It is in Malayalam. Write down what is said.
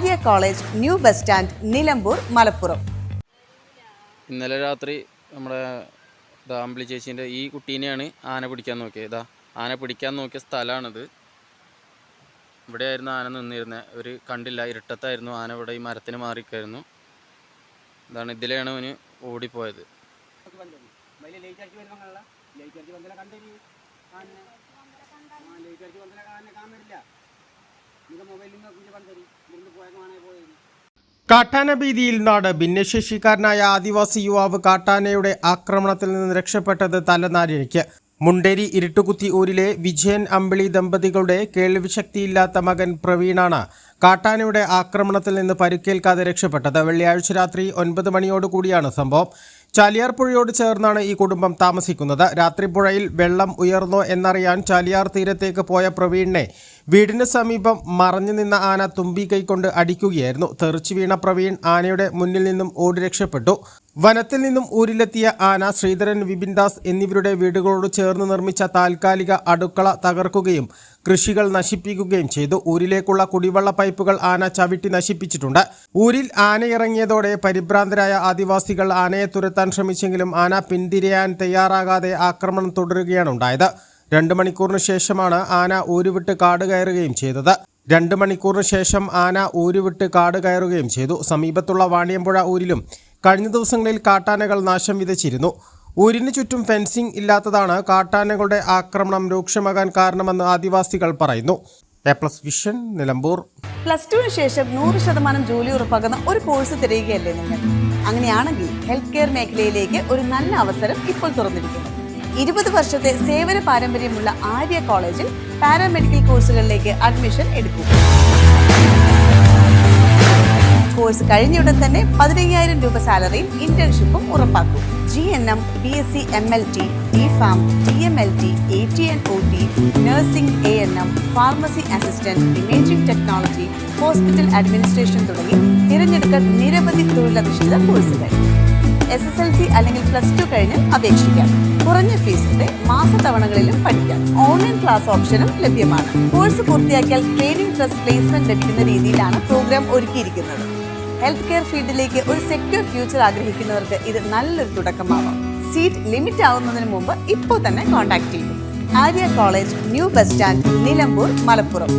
Arya college, new bus stand, Nilambur, Malappuram. ഇന്നലെ രാത്രി നമ്മുടെ അമ്പിളി ചേച്ചീൻ്റെ ഈ കുട്ടീനെയാണ് ആന പിടിക്കാൻ നോക്കിയത്. ആന പിടിക്കാൻ നോക്കിയ സ്ഥലമാണിത്. ഇവിടെയായിരുന്നു ആന നിന്നിരുന്നത്. ഒരു കണ്ടില്ല, ഇരുട്ടത്തായിരുന്നു ആന. ഇവിടെ ഈ മരത്തിന് മാറിക്കായിരുന്നു. ഇതാണ്, ഇതിലെയാണ് അവന് ഓടിപ്പോയത്. കാട്ടാന ഭീതിയിൽ നാട്. ഭിന്നശേഷിക്കാരനായ ആദിവാസി യുവാവ് കാട്ടാനയുടെ ആക്രമണത്തിൽ നിന്ന് രക്ഷപ്പെട്ടത് തലനാരിഴയ്ക്ക്. മുണ്ടേരി ഇരുട്ടുകുത്തി ഊരിലെ വിജയൻ അമ്പിളി ദമ്പതികളുടെ കേൾവിശക്തിയില്ലാത്ത മകൻ പ്രവീണാണ് കാട്ടാനയുടെ ആക്രമണത്തിൽ നിന്ന് പരിക്കേൽക്കാതെ രക്ഷപ്പെട്ടത്. വെള്ളിയാഴ്ച രാത്രി 9 മണിയോടുകൂടിയാണ് സംഭവം. ചാലിയാർ പുഴയോട് ചേർന്നാണ് ഈ കുടുംബം താമസിക്കുന്നത്. രാത്രി പുഴയിൽ വെള്ളം ഉയർന്നോ എന്നറിയാൻ ചാലിയാർ തീരത്തേക്ക് പോയ പ്രവീണിനെ വീടിന് സമീപം മറഞ്ഞു നിന്ന ആന തുമ്പി കൈകൊണ്ട് അടിക്കുകയായിരുന്നു. തെറിച്ചു വീണ പ്രവീൺ ആനയുടെ മുന്നിൽ നിന്നും ഓടി രക്ഷപ്പെട്ടു. വനത്തിൽ നിന്നും ഊരിലെത്തിയ ആന ശ്രീധരൻ, വിപിൻദാസ് എന്നിവരുടെ വീടുകളോട് ചേർന്ന് നിർമ്മിച്ച താൽക്കാലിക അടുക്കള തകർക്കുകയും കൃഷികൾ നശിപ്പിക്കുകയും ചെയ്തു. ഊരിലേക്കുള്ള കുടിവെള്ള പൈപ്പുകൾ ആന ചവിട്ടി നശിപ്പിച്ചിട്ടുണ്ട്. ഊരിൽ ആന ഇറങ്ങിയതോടെ പരിഭ്രാന്തരായ ആദിവാസികൾ ആനയെ തുരത്താൻ ശ്രമിച്ചെങ്കിലും ആന പിന്തിരിയാൻ തയ്യാറാകാതെ ആക്രമണം തുടരുകയാണ് ഉണ്ടായത്. 2 മണിക്കൂറിന് ശേഷമാണ് ആന ഊരുവിട്ട് കാട് കയറുകയും ചെയ്തത്. 2 മണിക്കൂറിന് ശേഷം ആന ഊരുവിട്ട് കാട് കയറുകയും ചെയ്തു. സമീപത്തുള്ള വാണിയമ്പുഴ ഊരിലും കഴിഞ്ഞ ദിവസങ്ങളിൽ കാട്ടാനകൾ നാശം വിതച്ചിരുന്നു. ഊരിന് ചുറ്റും ഫെൻസിംഗ് ഇല്ലാത്തതാണ് കാട്ടാനകളുടെ ആക്രമണം രൂക്ഷമാകാൻ കാരണമെന്ന് ആദിവാസികൾ പറയുന്നു. A+ vision, Nilambur. +2 ശേഷം 100% ജോലി ഉറപ്പാക്കുന്ന ഒരു കോഴ്സ് തിരയുകയല്ലേ നിങ്ങൾ? അങ്ങനെയാണെങ്കിൽ ഹെൽത്ത് കെയർ മേഖലയിലേക്ക് ഒരു നല്ല അവസരം ഇപ്പോൾ തുറന്നിരിക്കുന്നു. 20 വർഷത്തെ സേവന പാരമ്പര്യമുള്ള ആര്യ കോളേജിൽ പാരാമെഡിക്കൽ കോഴ്സുകളിലേക്ക് അഡ്മിഷൻ എടുക്കും. കോഴ്സ് കഴിഞ്ഞയുടൻ തന്നെ 15,000 രൂപ സാലറിയും ഇന്റേൺഷിപ്പും ഉറപ്പാക്കും. GNM, BSc MLT, DPharm, TMLT, AT&OT, nursing, ANM, pharmacy assistant, imaging technology, hospital administration തുടങ്ങി തിരഞ്ഞെടുക്കാൻ നിരവധി തൊഴിലധിഷ്ഠിത കോഴ്സുകൾ. SSLC അല്ലെങ്കിൽ +2 കഴിഞ്ഞ് അപേക്ഷിക്കാം. കുറഞ്ഞ ഫീസിന്റെ മാസത്തവണകളിലും പഠിക്കാം. ഓൺലൈൻ ക്ലാസ് ഓപ്ഷനും ലഭ്യമാണ്. കോഴ്സ് പൂർത്തിയാക്കിയാൽ ട്രെയിനിങ് പ്ലസ് പ്ലേസ്മെന്റ് ലഭിക്കുന്ന രീതിയിലാണ് പ്രോഗ്രാം ഒരുക്കിയിരിക്കുന്നത്. ഹെൽത്ത് കെയർ ഫീൽഡിലേക്ക് ഒരു സെക്യൂർ ഫ്യൂച്ചർ ആഗ്രഹിക്കുന്നവർക്ക് ഇത് നല്ലൊരു തുടക്കമാവാം. സീറ്റ് ലിമിറ്റ് ആവുന്നതിന് മുമ്പ് ഇപ്പോൾ തന്നെ കോൺടാക്ട് ചെയ്യും. Arya college, new bus stand, Nilambur, Malappuram.